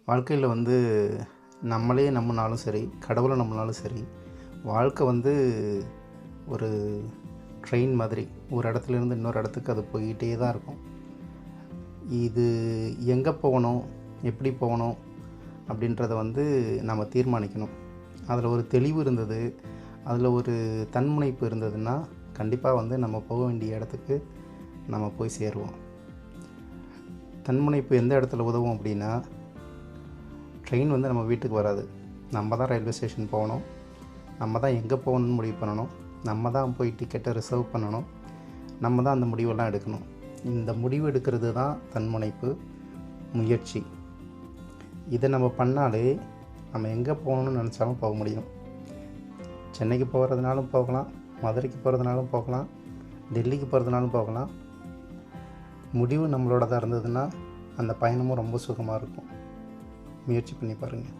வாழ்க்கையில் நம்மளே நம்பினாலும் சரி, கடவுளை நம்பினாலும் சரி, வாழ்க்கை ஒரு ட்ரெயின் மாதிரி ஒரு இடத்துலேருந்து இன்னொரு இடத்துக்கு அது போய்கிட்டே தான் இருக்கும். இது எங்கே போகணும், எப்படி போகணும் அப்படின்றத நம்ம தீர்மானிக்கணும். அதில் ஒரு தெளிவு இருந்தது, அதில் ஒரு தன்முனைப்பு இருந்ததுன்னா கண்டிப்பாக நம்ம போக வேண்டிய இடத்துக்கு நம்ம போய் சேருவோம். தன்முனைப்பு எந்த இடத்துல உதவும் அப்படின்னா, ட்ரெயின் நம்ம வீட்டுக்கு வராது. நம்ம தான் ரயில்வே ஸ்டேஷன் போகணும், நம்ம தான் எங்கே போகணுன்னு முடிவு பண்ணணும், நம்ம தான் போய் டிக்கெட்டை ரிசர்வ் பண்ணணும், நம்ம தான் அந்த முடிவெல்லாம் எடுக்கணும். இந்த முடிவு எடுக்கிறது தான் தன்முனைப்பு, முயற்சி. இதை நம்ம பண்ணாலே நம்ம எங்கே போகணுன்னு நினச்சாலும் போக முடியும். சென்னைக்கு போகிறதுனாலும் போகலாம், மதுரைக்கு போகிறதுனாலும் போகலாம், டெல்லிக்கு போகிறதுனாலும் போகலாம். முடிவு நம்மளோட தான் இருந்ததுன்னா அந்த பயணமும் ரொம்ப சுகமாக இருக்கும். முயற்சி பண்ணி பாருங்கள்.